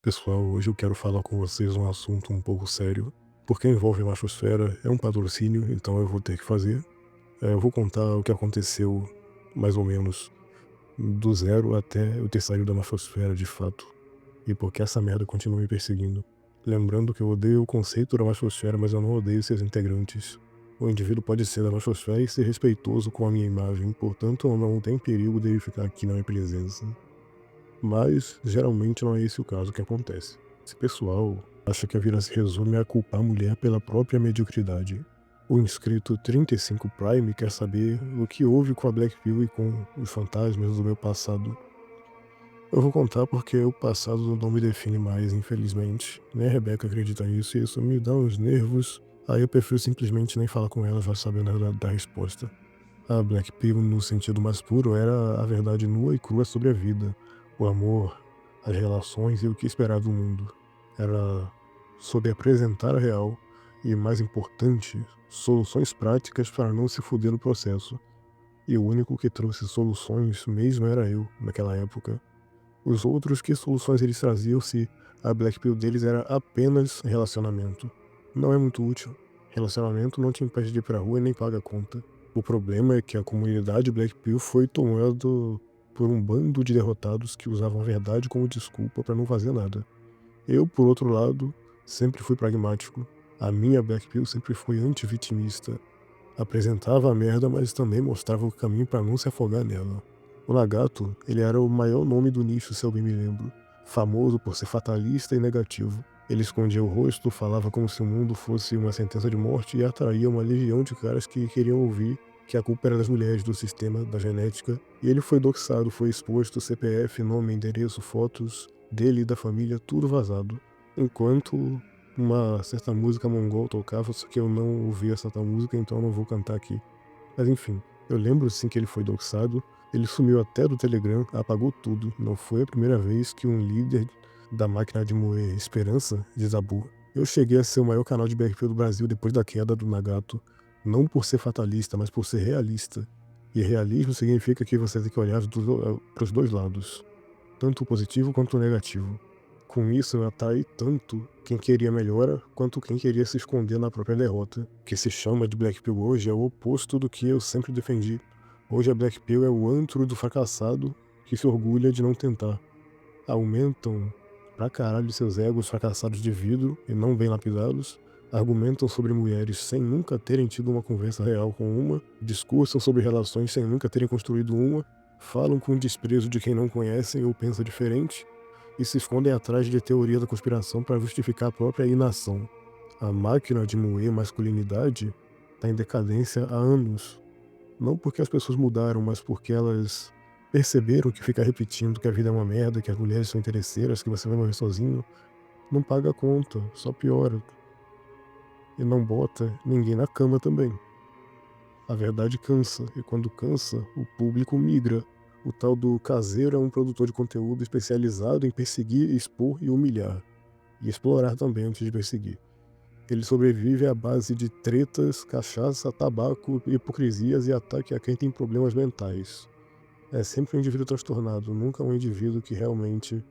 Pessoal, hoje eu quero falar com vocês um assunto um pouco sério, porque envolve a machosfera, é um patrocínio, então eu vou ter que fazer. Eu vou contar o que aconteceu, mais ou menos, do zero até eu ter saído da machosfera de fato, e porque essa merda continua me perseguindo. Lembrando que eu odeio o conceito da machosfera, mas eu não odeio seus integrantes. O indivíduo pode ser da machosfera e ser respeitoso com a minha imagem, portanto não tem perigo dele ficar aqui na minha presença. Mas, geralmente, não é esse o caso que acontece. Esse pessoal acha que a vida se resume a culpar a mulher pela própria mediocridade. O inscrito 35 Prime quer saber o que houve com a Black Pill e com os fantasmas do meu passado. Eu vou contar porque o passado não me define mais, infelizmente. Nem a Rebeca acredita nisso e isso me dá uns nervos. Aí eu prefiro simplesmente nem falar com ela já sabendo da resposta. A Black Pill, no sentido mais puro, era a verdade nua e crua sobre a vida, o amor, as relações e o que esperar do mundo. Era sobre apresentar a real e, mais importante, soluções práticas para não se fuder no processo. E o único que trouxe soluções mesmo era eu, naquela época. Os outros, que soluções eles traziam se a Black Pill deles era apenas relacionamento? Não é muito útil. Relacionamento não te impede de ir pra rua e nem paga a conta. O problema é que a comunidade Black Pill foi tomado por um bando de derrotados que usavam a verdade como desculpa para não fazer nada. Eu, por outro lado, sempre fui pragmático. A minha Black Pill sempre foi antivitimista. Apresentava a merda, mas também mostrava o caminho para não se afogar nela. O Nagato, ele era o maior nome do nicho, se eu bem me lembro. Famoso por ser fatalista e negativo. Ele escondia o rosto, falava como se o mundo fosse uma sentença de morte e atraía uma legião de caras que queriam ouvir que a culpa era das mulheres, do sistema, da genética. E ele foi doxado, foi exposto, CPF, nome, endereço, fotos dele e da família, tudo vazado. Enquanto uma certa música mongol tocava, só que eu não ouvi essa tal música, então eu não vou cantar aqui. Mas enfim, eu lembro sim que ele foi doxado, ele sumiu até do Telegram, apagou tudo. Não foi a primeira vez que um líder da máquina de moer esperança desabou. Eu cheguei a ser o maior canal de BRP do Brasil depois da queda do Nagato, não por ser fatalista, mas por ser realista. E realismo significa que você tem que olhar para os dois lados, tanto o positivo quanto o negativo. Com isso, eu atraí tanto quem queria melhora, quanto quem queria se esconder na própria derrota. O que se chama de Black Pill hoje é o oposto do que eu sempre defendi. Hoje a Black Pill é o antro do fracassado que se orgulha de não tentar. Aumentam pra caralho seus egos fracassados de vidro e não bem lapidados, argumentam sobre mulheres sem nunca terem tido uma conversa real com uma, discursam sobre relações sem nunca terem construído uma, falam com desprezo de quem não conhecem ou pensa diferente, e se escondem atrás de teoria da conspiração para justificar a própria inação. A máquina de moer masculinidade está em decadência há anos. Não porque as pessoas mudaram, mas porque elas perceberam que ficar repetindo que a vida é uma merda, que as mulheres são interesseiras, que você vai morrer sozinho, não paga a conta, só piora. E não bota ninguém na cama também. A verdade cansa, e quando cansa, o público migra. O tal do caseiro é um produtor de conteúdo especializado em perseguir, expor e humilhar. E explorar também antes de perseguir. Ele sobrevive à base de tretas, cachaça, tabaco, hipocrisias e ataque a quem tem problemas mentais. É sempre um indivíduo transtornado, nunca um indivíduo que realmente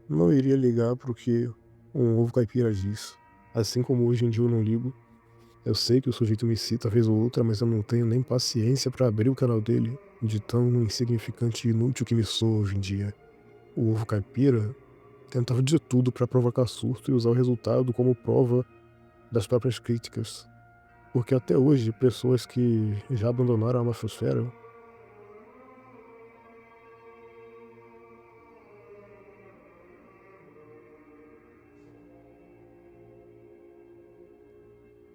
não iria ligar para o que um ovo caipira diz. Assim como hoje em dia eu não ligo. Eu sei que o sujeito me cita vez ou outra, mas eu não tenho nem paciência para abrir o canal dele, de tão insignificante e inútil que me sou hoje em dia. O ovo caipira tentava de tudo para provocar surto e usar o resultado como prova das próprias críticas. Porque até hoje, pessoas que já abandonaram a mafosfera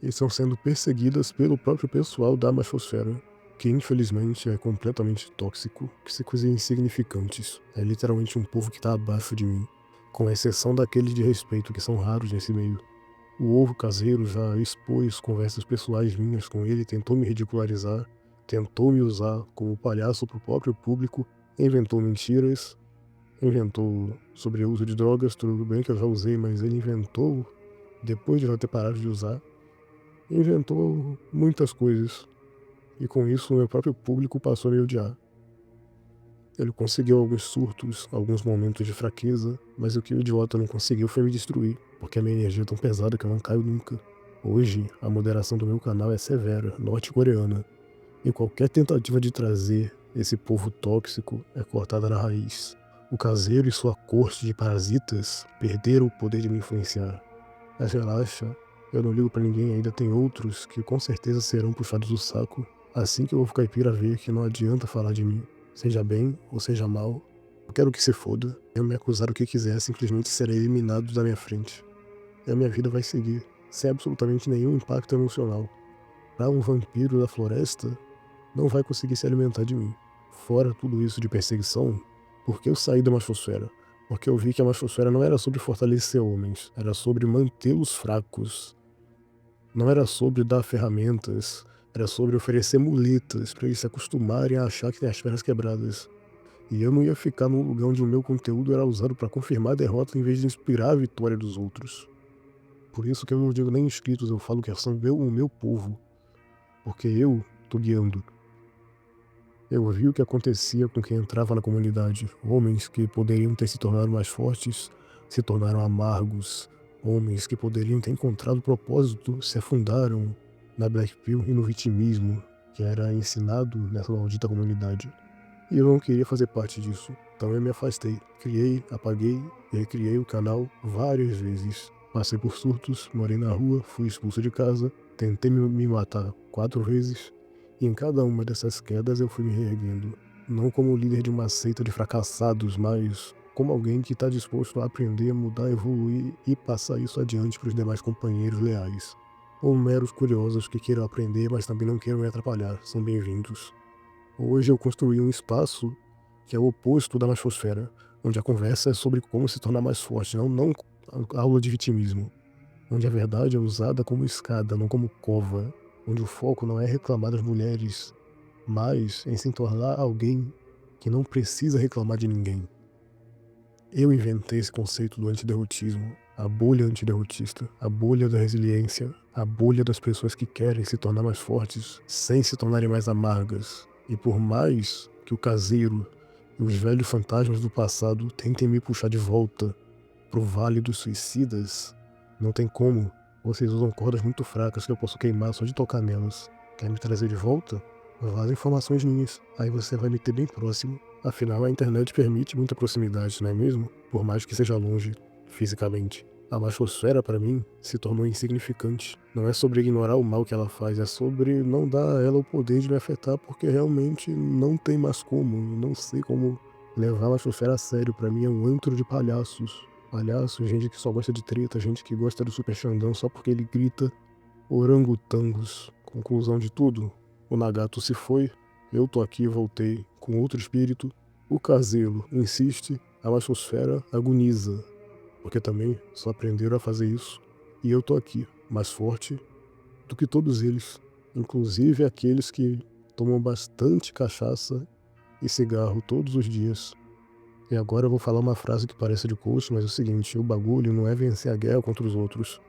estão sendo perseguidas pelo próprio pessoal da mafosfera, que infelizmente é completamente tóxico, que se coisas insignificantes. É literalmente um povo que tá abaixo de mim, com exceção daqueles de respeito que são raros nesse meio. O ovo caseiro já expôs conversas pessoais minhas com ele, tentou me ridicularizar, tentou me usar como palhaço pro próprio público, inventou mentiras, inventou sobre o uso de drogas, tudo bem que eu já usei, mas ele inventou depois de eu ter parado de usar. Inventou muitas coisas, e com isso o meu próprio público passou a me odiar. Ele conseguiu alguns surtos, alguns momentos de fraqueza, mas o que o idiota não conseguiu foi me destruir, porque a minha energia é tão pesada que eu não caio nunca. Hoje, a moderação do meu canal é severa, norte-coreana, e qualquer tentativa de trazer esse povo tóxico é cortada na raiz. O caseiro e sua corte de parasitas perderam o poder de me influenciar. Mas relaxa, eu não ligo pra ninguém, ainda tem outros que com certeza serão puxados do saco assim que o ovo caipira ver que não adianta falar de mim, seja bem ou seja mal. Eu quero que se foda, eu me acusar o que quiser, simplesmente serei eliminado da minha frente. E a minha vida vai seguir, sem absolutamente nenhum impacto emocional. Pra um vampiro da floresta, não vai conseguir se alimentar de mim. Fora tudo isso de perseguição, por que eu saí da machosfera? Porque eu vi que a machosfera não era sobre fortalecer homens, era sobre mantê-los fracos. Não era sobre dar ferramentas, era sobre oferecer muletas para eles se acostumarem a achar que tem as pernas quebradas. E eu não ia ficar num lugar onde o meu conteúdo era usado para confirmar a derrota em vez de inspirar a vitória dos outros. Por isso que eu não digo nem inscritos, eu falo que são o meu povo. Porque eu tô guiando. Eu vi o que acontecia com quem entrava na comunidade. Homens que poderiam ter se tornado mais fortes se tornaram amargos. Homens que poderiam ter encontrado propósito se afundaram na Black Pill e no vitimismo que era ensinado nessa maldita comunidade. E eu não queria fazer parte disso. Então eu me afastei. Criei, apaguei e recriei o canal várias vezes. Passei por surtos, morei na rua, fui expulso de casa, tentei me matar 4 vezes. E em cada uma dessas quedas eu fui me reerguendo. Não como líder de uma seita de fracassados, mas como alguém que está disposto a aprender, mudar, evoluir e passar isso adiante para os demais companheiros leais. Ou meros curiosos que queiram aprender, mas também não queiram me atrapalhar, são bem-vindos. Hoje eu construí um espaço que é o oposto da machosfera, onde a conversa é sobre como se tornar mais forte, não aula de vitimismo, onde a verdade é usada como escada, não como cova, onde o foco não é reclamar das mulheres, mas em se tornar alguém que não precisa reclamar de ninguém. Eu inventei esse conceito do antiderrotismo, a bolha antiderrotista, a bolha da resiliência, a bolha das pessoas que querem se tornar mais fortes sem se tornarem mais amargas. E por mais que o caseiro e os velhos fantasmas do passado tentem me puxar de volta pro vale dos suicidas, não tem como. Vocês usam cordas muito fracas que eu posso queimar só de tocar nelas. Quer me trazer de volta? Vaza informações minhas. Aí você vai me ter bem próximo. Afinal, a internet permite muita proximidade, não é mesmo? Por mais que seja longe, fisicamente. A machosfera, para mim, se tornou insignificante. Não é sobre ignorar o mal que ela faz, é sobre não dar a ela o poder de me afetar, porque realmente não tem mais como. Não sei como levar a machosfera a sério. Para mim é um antro de palhaços. Palhaços, gente que só gosta de treta, gente que gosta do Super Xandão só porque ele grita. Orangotangos. Conclusão de tudo, o Nagato se foi, eu tô aqui e voltei com outro espírito. O Caselo insiste, a machosfera agoniza, porque também só aprenderam a fazer isso. E eu tô aqui, mais forte do que todos eles, inclusive aqueles que tomam bastante cachaça e cigarro todos os dias. E agora eu vou falar uma frase que parece de coach, mas é o seguinte: o bagulho não é vencer a guerra contra os outros.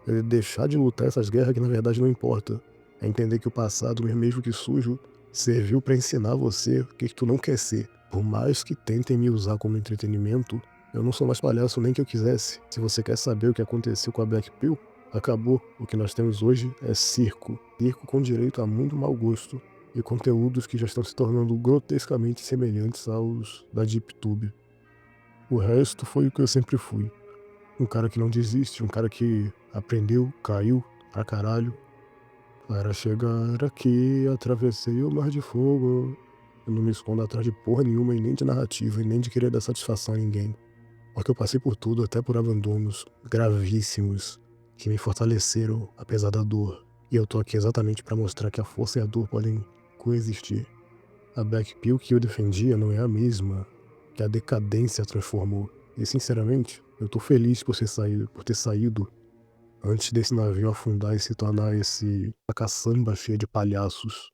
É deixar de lutar essas guerras que na verdade não importa. É entender que o passado, mesmo que sujo, serviu para ensinar você o que tu não quer ser. Por mais que tentem me usar como entretenimento, eu não sou mais palhaço nem que eu quisesse. Se você quer saber o que aconteceu com a Black Pill, acabou. O que nós temos hoje é circo. Circo com direito a muito mau gosto e conteúdos que já estão se tornando grotescamente semelhantes aos da DeepTube. O resto foi o que eu sempre fui. Um cara que não desiste, um cara que aprendeu, caiu pra caralho. Para chegar aqui, atravessei o mar de fogo. Eu não me escondo atrás de porra nenhuma e nem de narrativa e nem de querer dar satisfação a ninguém. Porque eu passei por tudo, até por abandonos gravíssimos que me fortaleceram apesar da dor. E eu tô aqui exatamente para mostrar que a força e a dor podem coexistir. A Black Pill que eu defendia não é a mesma que a decadência transformou. E sinceramente, eu tô feliz por ter saído antes desse navio afundar e se tornar essa caçamba cheia de palhaços.